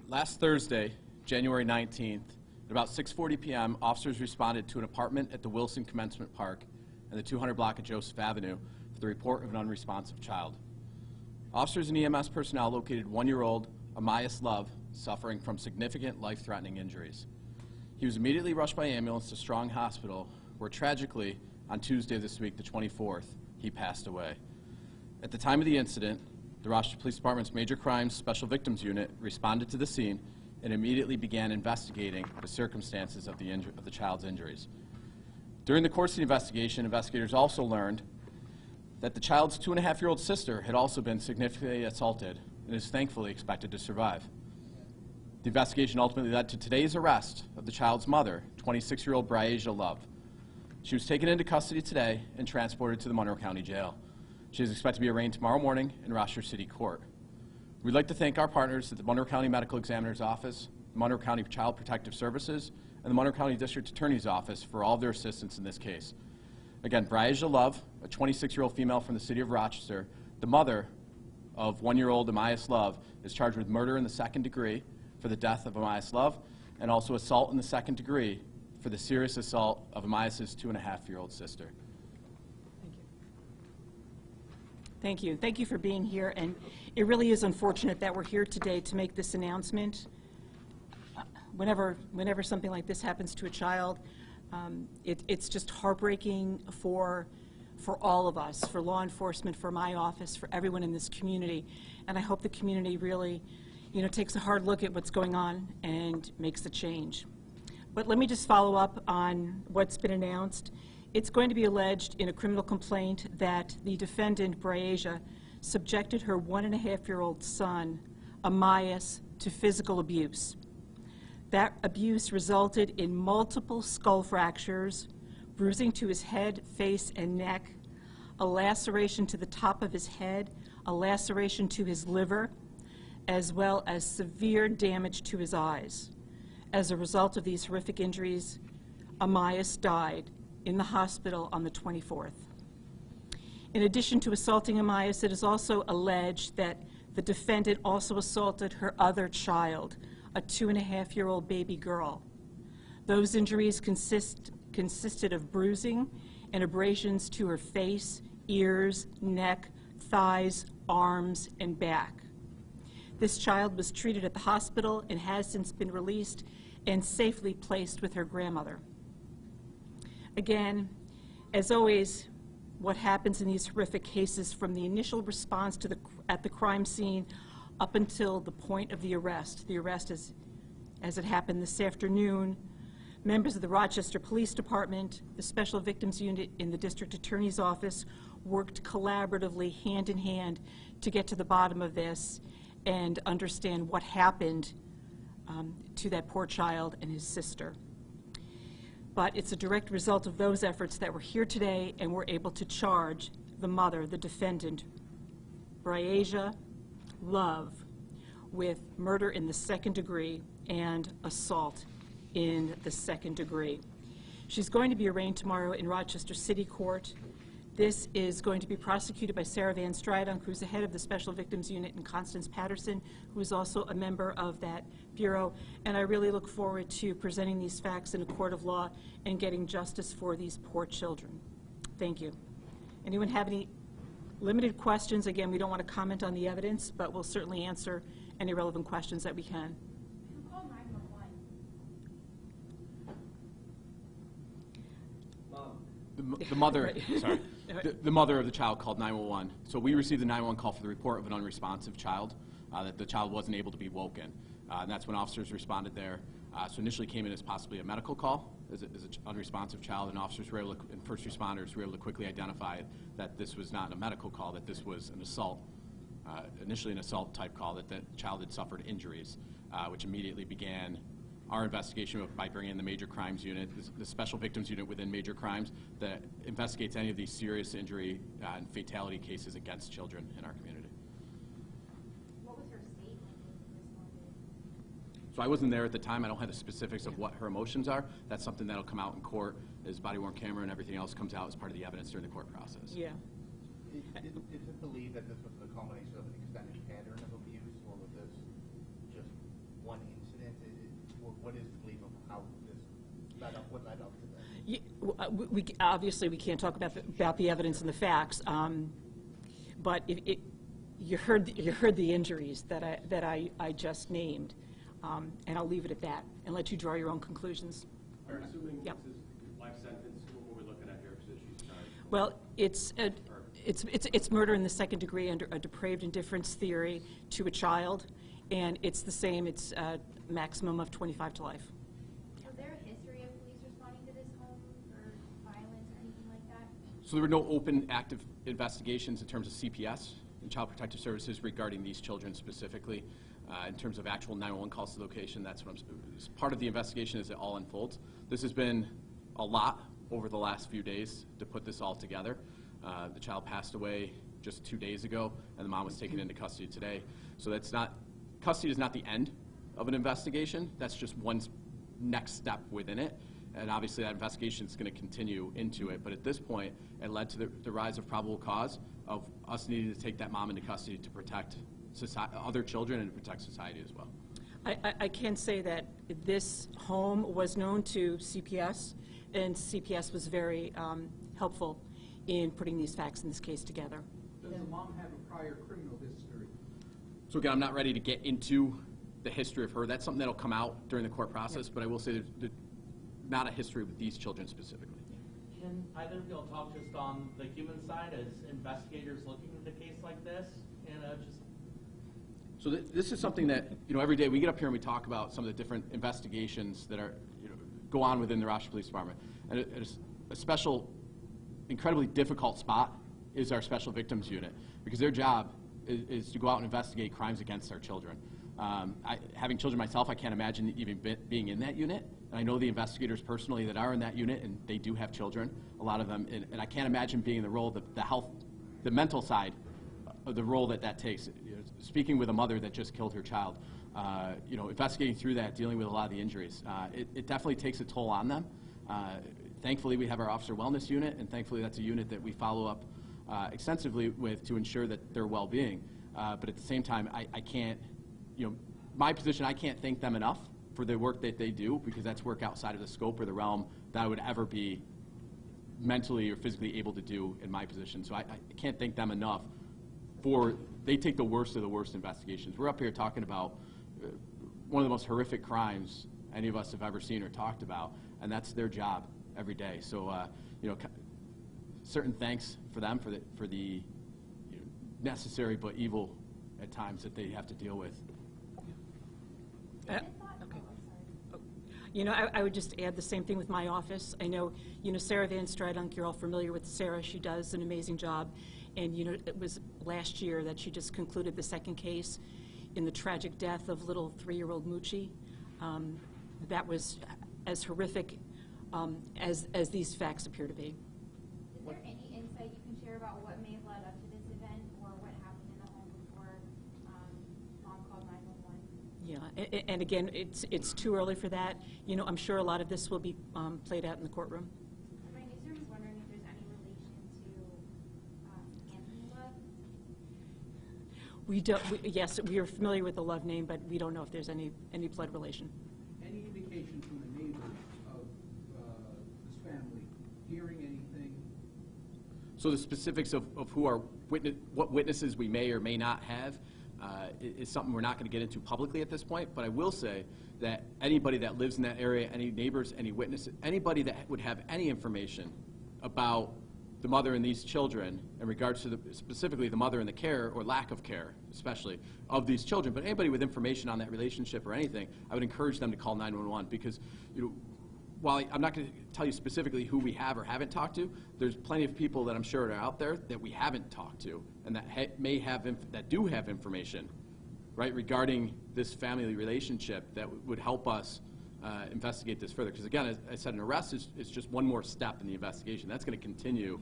Last Thursday, January 19th, at about 6:40 p.m., officers responded to an apartment at the Wilson Commencement Park and the 200 block of Joseph Avenue for the report of an unresponsive child. Officers and EMS personnel located 1-year-old Amias Love suffering from significant life-threatening injuries. He was immediately rushed by ambulance to Strong Hospital, where tragically, on Tuesday this week, the 24th, he passed away. At the time of the incident, the Rochester Police Department's Major Crimes Special Victims Unit responded to the scene and immediately began investigating the circumstances of the child's injuries. During the course of the investigation, investigators also learned that the child's 2.5-year-old sister had also been significantly assaulted and is thankfully expected to survive. The investigation ultimately led to today's arrest of the child's mother, 26-year-old Briasia Love. She was taken into custody today and transported to the Monroe County Jail. She is expected to be arraigned tomorrow morning in Rochester City Court. We'd like to thank our partners at the Monroe County Medical Examiner's Office, the Monroe County Child Protective Services, and the Monroe County District Attorney's Office for all of their assistance in this case. Again, Briasia Love, a 26-year-old female from the city of Rochester, the mother of 1-year-old Amias Love, is charged with murder in the 2nd degree for the death of Amias Love, and also assault in the 2nd degree for the serious assault of Amias' 2.5-year-old sister. Thank you. Thank you for being here, and it really is unfortunate that we're here today to make this announcement. Whenever something like this happens to a child, it's just heartbreaking for all of us, for law enforcement, for my office, for everyone in this community, and I hope the community really, takes a hard look at what's going on and makes a change. But let me just follow up on what's been announced. It's going to be alleged in a criminal complaint that the defendant, Briasia, subjected her 1.5-year-old son, Amias, to physical abuse. That abuse resulted in multiple skull fractures, bruising to his head, face, and neck, a laceration to the top of his head, a laceration to his liver, as well as severe damage to his eyes. As a result of these horrific injuries, Amias died in the hospital on the 24th. In addition to assaulting Amias, it is also alleged that the defendant also assaulted her other child, a 2.5-year-old baby girl. Those injuries consisted of bruising and abrasions to her face, ears, neck, thighs, arms, and back. This child was treated at the hospital and has since been released and safely placed with her grandmother. Again, as always, what happens in these horrific cases from the initial response to at the crime scene up until the point of the arrest as it happened this afternoon, members of the Rochester Police Department, the Special Victims Unit in the District Attorney's Office worked collaboratively, hand in hand, to get to the bottom of this and understand what happened to that poor child and his sister. But it's a direct result of those efforts that we're here today and we're able to charge the mother, the defendant, Briasia Love, with murder in the 2nd degree and assault in the 2nd degree. She's going to be arraigned tomorrow in Rochester City Court. This is going to be prosecuted by Sarah Van Stridon, who's the head of the Special Victims Unit, and Constance Patterson, who is also a member of that bureau. And I really look forward to presenting these facts in a court of law and getting justice for these poor children. Thank you. Anyone have any limited questions? Again, we don't want to comment on the evidence, but we'll certainly answer any relevant questions that we can. Who called 911? The mother, sorry, the mother of the child called 911. So we received a 911 call for the report of an unresponsive child, that the child wasn't able to be woken. And that's when officers responded there. So initially came in as possibly a medical call, as an unresponsive child, and officers were able to, and first responders were able to quickly identify that this was not a medical call, that this was an assault, initially an assault type call, that the child had suffered injuries, which immediately began our investigation by bringing in the Major Crimes Unit, the Special Victims Unit within Major Crimes that investigates any of these serious injury and fatality cases against children in our community. What was her state when you responded? So I wasn't there at the time. I don't have the specifics of what her emotions are. That's something that'll come out in court as body-worn camera and everything else comes out as part of the evidence during the court process. Yeah. Is it believed that this was the culmination of an extended pattern of abuse, or was this just one led up to that? Obviously, we can't talk about the evidence and the facts, but you heard the injuries that I just named, and I'll leave it at that and let you draw your own conclusions. Are you assuming Yep. this is life sentence? What we're looking at here, because she's charged? Well, it's murder in the second degree under a depraved indifference theory to a child, and it's the same. It's a maximum of 25 to life. Was there a history of police responding to this home for violence or anything like that? So there were no open, active investigations in terms of CPS and Child Protective Services regarding these children specifically. In terms of actual 911 calls to location, that's what part of the investigation as it all unfolds. This has been a lot over the last few days to put this all together. The child passed away just 2 days ago, and the mom was taken into custody today. So custody is not the end of an investigation. That's just one next step within it. And obviously that investigation is going to continue into it. But at this point, it led to the rise of probable cause of us needing to take that mom into custody to protect other children and to protect society as well. I can say that this home was known to CPS, and CPS was very helpful in putting these facts in this case together. Does the mom have a prior criminal history? So again, I'm not ready to get into the history of her. That's something that'll come out during the court process, but I will say there's not a history with these children specifically. Can either of y'all talk just on the human side as investigators looking at a case like this? And So this is something that, every day we get up here and we talk about some of the different investigations that go on within the Rochester Police Department. And a special, incredibly difficult spot is our Special Victims Unit, because their job is to go out and investigate crimes against our children. Having children myself, I can't imagine even being in that unit. And I know the investigators personally that are in that unit, and they do have children, a lot of them. And I can't imagine being in the role, the mental side of the role that takes. Speaking with a mother that just killed her child, investigating through that, dealing with a lot of the injuries, it definitely takes a toll on them. Thankfully, we have our Officer Wellness Unit, and thankfully that's a unit that we follow up extensively with to ensure that their well-being. But at the same time, I can't, my position, I can't thank them enough for the work that they do, because that's work outside of the scope or the realm that I would ever be mentally or physically able to do in my position. So I can't thank them enough for, they take the worst of the worst investigations. We're up here talking about one of the most horrific crimes any of us have ever seen or talked about, and that's their job every day. So, certain thanks for them for the necessary but evil at times that they have to deal with. Okay. I would just add the same thing with my office. I know, Sarah Van Stridunk, you're all familiar with Sarah. She does an amazing job. And, it was last year that she just concluded the second case in the tragic death of little 3-year-old Moochie. That was as horrific as these facts appear to be. Is there any insight you can share about what may have led up to this event or what happened in the home before mom called 911? Yeah, and again, it's too early for that. I'm sure a lot of this will be played out in the courtroom. My newsroom is wondering if there's any relation to Anthony Love. Yes, we are familiar with the Love name, but we don't know if there's any blood relation. Any indication from the neighbors of this family hearing anything? So the specifics of who are what witnesses we may or may not have is something we're not going to get into publicly at this point. But I will say that anybody that lives in that area, any neighbors, any witnesses, anybody that would have any information about the mother and these children in regards to specifically the mother and the care or lack of care, especially of these children, but anybody with information on that relationship or anything, I would encourage them to call 911, because while I'm not going to tell you specifically who we have or haven't talked to, there's plenty of people that I'm sure are out there that we haven't talked to and that may have that do have information, right, regarding this family relationship that would help us investigate this further. Because again, as I said, an arrest is just one more step in the investigation. That's going to continue.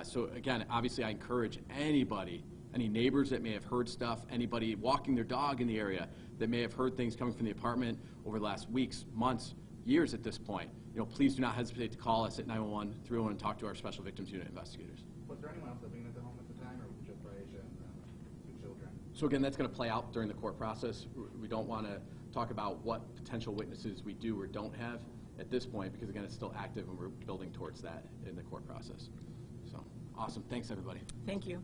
So again, obviously, I encourage anybody, any neighbors that may have heard stuff, anybody walking their dog in the area that may have heard things coming from the apartment over the last weeks, months, years at this point, please do not hesitate to call us at 911, 301, and talk to our Special Victims Unit investigators. Was there anyone else living at the home at the time, or was it just Raisha and the children? So again, that's going to play out during the court process. We don't want to talk about what potential witnesses we do or don't have at this point, because again, it's still active and we're building towards that in the court process. So, awesome. Thanks, everybody. Thank you.